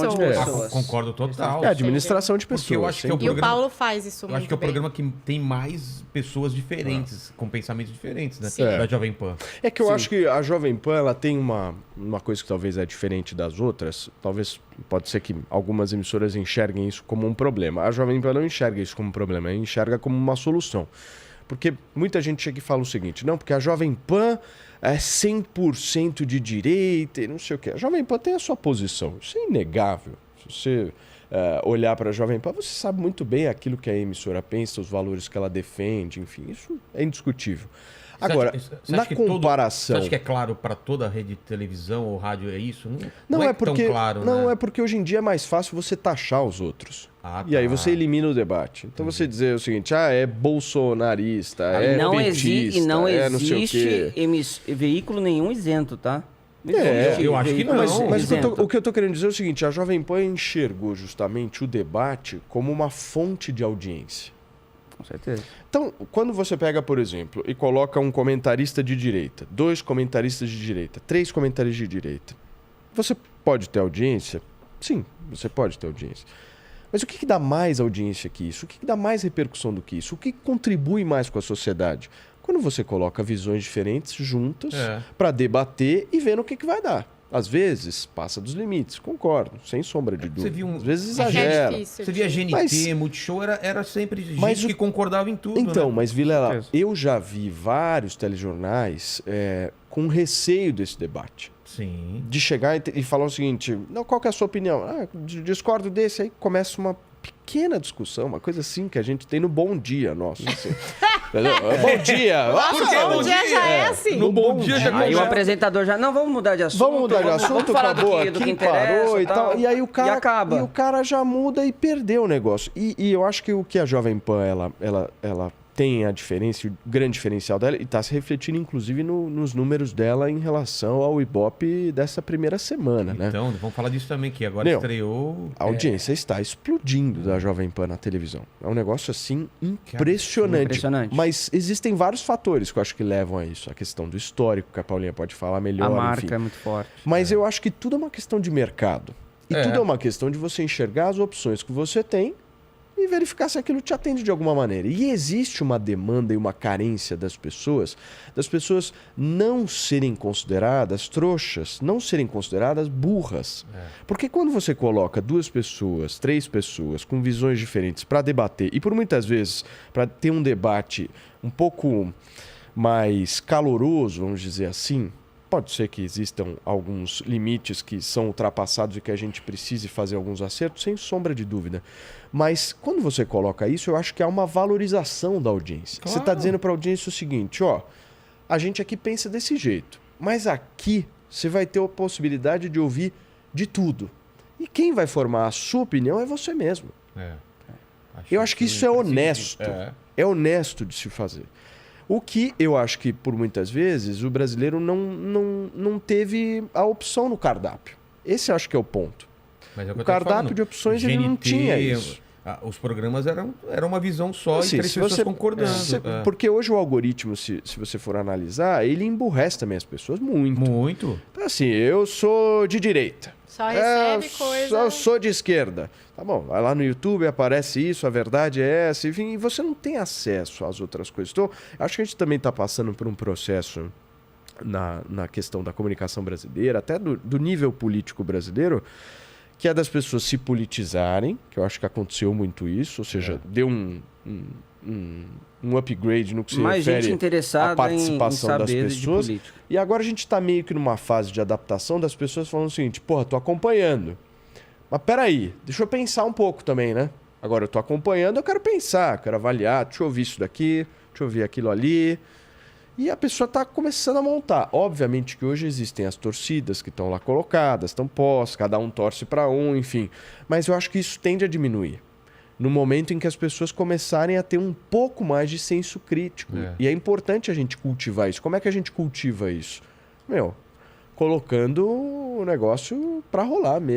pessoas. Concordo total. É administração de pessoas. Porque eu acho que é o E o programa, Paulo faz isso eu muito acho que é o bem. programa que tem mais pessoas diferentes, com pensamentos diferentes, né? Sim. Da Jovem Pan. É que eu acho que a Jovem Pan ela tem uma coisa que talvez é diferente das outras. Talvez pode ser que algumas emissoras enxerguem isso como um problema. A Jovem Pan não enxerga isso como um problema, ela enxerga como uma solução. Porque muita gente chega e fala o seguinte, não, porque a Jovem Pan é 100% de direita e não sei o quê. A Jovem Pan tem a sua posição, isso é inegável. Se você olhar para a Jovem Pan, você sabe muito bem aquilo que a emissora pensa, os valores que ela defende, enfim, isso é indiscutível. Agora, na comparação... Você acha que é claro para toda a rede de televisão ou rádio é isso? Não é porque, tão claro, não né? é porque hoje em dia é mais fácil você taxar os outros. E tá. aí você elimina o debate. Então você dizer o seguinte, é bolsonarista, é petista, não não sei o quê. existe veículo nenhum isento, tá? Eu acho que não. Mas o que eu tô querendo dizer é o seguinte, a Jovem Pan enxergou justamente o debate como uma fonte de audiência. Com certeza. Então, quando você pega, por exemplo, e coloca um comentarista de direita, 2 comentaristas de direita, 3 comentaristas de direita, você pode ter audiência? Sim, você pode ter audiência. Mas o que dá mais audiência que isso? O que dá mais repercussão do que isso? O que contribui mais com a sociedade? Quando você coloca visões diferentes juntas para debater e ver no que vai dar. Às vezes, passa dos limites, concordo, sem sombra de dúvida. Às vezes exagera. Você via GNT, Multishow, era sempre gente que concordava em tudo, Então, né? mas Vilela, eu já vi vários telejornais com receio desse debate. Sim. De chegar e falar o seguinte, não, qual que é a sua opinião? Discordo desse, aí começa uma pequena discussão, uma coisa assim que a gente tem no Bom Dia nosso. Assim. Bom dia! Bom dia já é assim. No Bom Dia já Aí o apresentador já, não, vamos mudar de assunto. Vamos mudar de assunto, vamos falar acabou do que aqui, interessa, parou e tal. E aí o cara, acaba. E o cara já muda e perdeu o negócio. E eu acho que o que a Jovem Pan, ela tem a diferença, o grande diferencial dela, e está se refletindo inclusive nos números dela em relação ao Ibope dessa primeira semana, né? Então, vamos falar disso também, que agora estreou... A audiência está explodindo da Jovem Pan na televisão. É um negócio, assim, impressionante. Mas existem vários fatores que eu acho que levam a isso. A questão do histórico, que a Paulinha pode falar melhor, a marca enfim. é muito forte. Mas eu acho que tudo é uma questão de mercado. E tudo é uma questão de você enxergar as opções que você tem e verificar se aquilo te atende de alguma maneira. E existe uma demanda e uma carência das pessoas não serem consideradas trouxas, não serem consideradas burras. Porque quando você coloca 2 pessoas, 3 pessoas com visões diferentes para debater, e por muitas vezes para ter um debate um pouco mais caloroso, vamos dizer assim, pode ser que existam alguns limites que são ultrapassados e que a gente precise fazer alguns acertos, sem sombra de dúvida. Mas quando você coloca isso, eu acho que há uma valorização da audiência. Claro. Você está dizendo para a audiência o seguinte, a gente aqui pensa desse jeito, mas aqui você vai ter a possibilidade de ouvir de tudo. E quem vai formar a sua opinião é você mesmo. Eu acho que isso é honesto. É honesto de se fazer. O que eu acho que, por muitas vezes, o brasileiro não teve a opção no cardápio. Esse eu acho que é o ponto. Mas o cardápio de opções ele não tinha isso. Os programas eram uma visão só e 3 pessoas concordando. Porque hoje o algoritmo, se você for analisar, ele emburrece também as pessoas muito. Muito. Então, assim, eu sou de direita. Só recebe coisa... Eu sou de esquerda. Tá bom, vai lá no YouTube, aparece isso, a verdade é essa, enfim, e você não tem acesso às outras coisas. Então, acho que a gente também está passando por um processo na questão da comunicação brasileira, até do nível político brasileiro, que é das pessoas se politizarem, que eu acho que aconteceu muito isso, ou seja, deu um upgrade no que se refere à participação das pessoas. E agora a gente está meio que numa fase de adaptação das pessoas falando o seguinte, tô acompanhando. Mas peraí, deixa eu pensar um pouco também, né? Agora eu tô acompanhando, eu quero pensar, quero avaliar, deixa eu ouvir isso daqui, deixa eu ouvir aquilo ali. E a pessoa está começando a montar. Obviamente que hoje existem as torcidas que estão lá colocadas, estão postas, cada um torce para um, enfim. Mas eu acho que isso tende a diminuir. No momento em que as pessoas começarem a ter um pouco mais de senso crítico. E é importante a gente cultivar isso. Como é que a gente cultiva isso? Colocando o negócio para rolar mesmo.